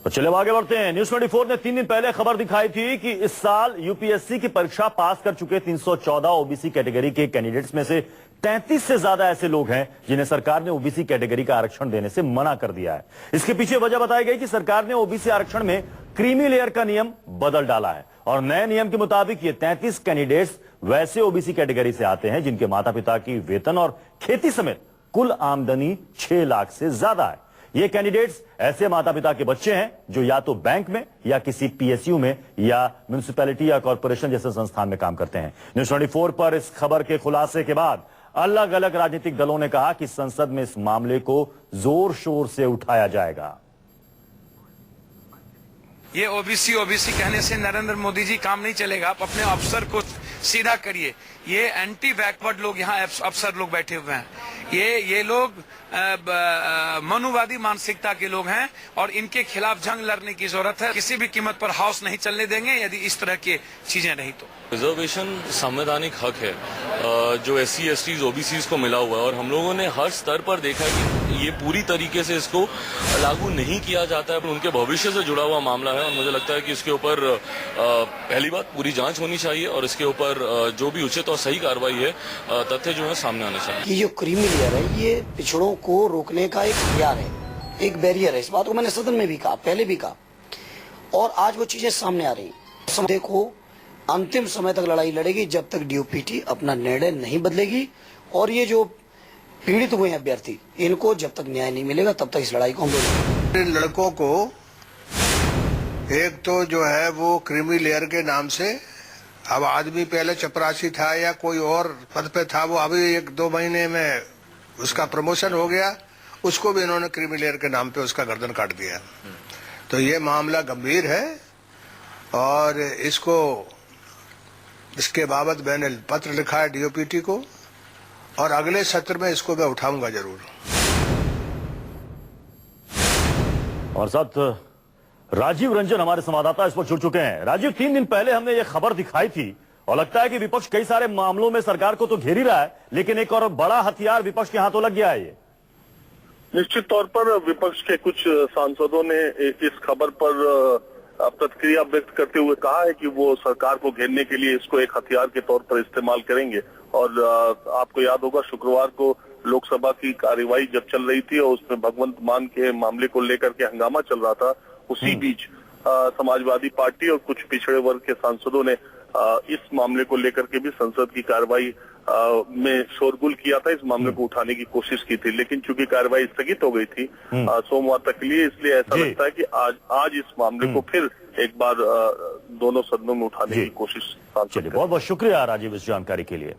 तो चलिए आगे बढ़ते हैं। न्यूज 24 ने 3 दिन पहले खबर दिखाई थी कि इस साल यूपीएससी की परीक्षा पास कर चुके 314 ओबीसी कैटेगरी के कैंडिडेट्स में से 33 से ज्यादा ऐसे लोग हैं जिन्हें सरकार ने ओबीसी कैटेगरी का आरक्षण देने से मना कर दिया है। इसके पीछे वजह बताई गई कि सरकार ने ओबीसी आरक्षण में क्रीमी लेयर का नियम बदल डाला है और नए नियम के मुताबिक ये 33 कैंडिडेट्स वैसे ओबीसी कैटेगरी से आते हैं जिनके माता पिता की वेतन और खेती समेत कुल आमदनी 6 लाख से ज्यादा है। ये कैंडिडेट्स ऐसे माता पिता के बच्चे हैं जो या तो बैंक में या किसी पीएसयू में या म्युनिसिपैलिटी या कॉर्पोरेशन जैसे संस्थान में काम करते हैं। न्यूज 24 पर इस खबर के खुलासे के बाद अलग अलग राजनीतिक दलों ने कहा कि संसद में इस मामले को जोर शोर से उठाया जाएगा। ये ओबीसी कहने से नरेंद्र मोदी जी काम नहीं चलेगा। आप अपने अफसर को सीधा करिए। ये एंटी बैकवर्ड लोग यहाँ अफसर लोग बैठे हुए हैं। ये लोग मनुवादी मानसिकता के लोग हैं और इनके खिलाफ जंग लड़ने की जरूरत है। किसी भी कीमत पर हाउस नहीं चलने देंगे यदि इस तरह की चीजें नहीं तो। रिजर्वेशन संवैधानिक हक है जो SC STs OBCs को मिला हुआ है और हम लोगों ने हर स्तर पर देखा कि ये पूरी तरीके से इसको लागू नहीं किया जाता है। उनके भविष्य से जुड़ा हुआ मामला है और मुझे लगता है कि इसके ऊपर पहली बात पूरी जांच होनी चाहिए और इसके ऊपर जो भी उचित और सही कार्रवाई है तथ्य जो है सामने आने चाहिए। ये जो क्रीमी लेयर है ये पिछड़ों को रोकने का एक हथियार है, एक बैरियर है। इस बात को मैंने सदन में भी कहा, पहले भी कहा और आज वो चीजें सामने आ रही। देखो अंतिम समय तक लड़ाई लड़ेगी जब तक DOPT अपना निर्णय नहीं बदलेगी और ये जो पीड़ित हुए हैं अभ्यर्थी इनको जब तक न्याय नहीं मिलेगा तब तक इस लड़ाई को हम लड़ेंगे। लड़कों को एक तो जो है वो क्रीमी लेयर के नाम से, अब आदमी पहले चपरासी था या कोई और पद पे था, वो अभी 1-2 महीने में उसका प्रमोशन हो गया, उसको भी इन्होंने क्रीमी लेयर के नाम पे उसका गर्दन काट दिया। तो ये मामला गंभीर है और इसके बाबत मैंने पत्र लिखा है DOPT को और अगले सत्र में इसको मैं उठाऊंगा जरूर। और साथ राजीव रंजन हमारे संवाददाता इस पर जुड़ चुके हैं। राजीव, 3 दिन पहले हमने ये खबर दिखाई थी और लगता है कि विपक्ष कई सारे मामलों में सरकार को तो घेर ही रहा है, लेकिन एक और बड़ा हथियार विपक्ष के हाथों लग गया है। ये निश्चित तौर पर विपक्ष के कुछ सांसदों ने इस खबर पर प्रतिक्रिया व्यक्त करते हुए कहा है कि वो सरकार को घेरने के लिए इसको एक हथियार के तौर पर इस्तेमाल करेंगे। और आपको याद होगा शुक्रवार को लोकसभा की कार्यवाही जब चल रही थी और उसमें भगवंत मान के मामले को लेकर के हंगामा चल रहा था, उसी बीच समाजवादी पार्टी और कुछ पिछड़े वर्ग के सांसदों ने इस मामले को लेकर के भी संसद की कार्रवाई में शोरगुल किया था, इस मामले को उठाने की कोशिश की थी। लेकिन चूंकि कार्रवाई स्थगित हो गई थी सोमवार तक के लिए, इसलिए ऐसा लगता है कि आज इस मामले को फिर एक बार दोनों सदनों में उठाने की कोशिश। बहुत बहुत शुक्रिया राजीव इस जानकारी के लिए।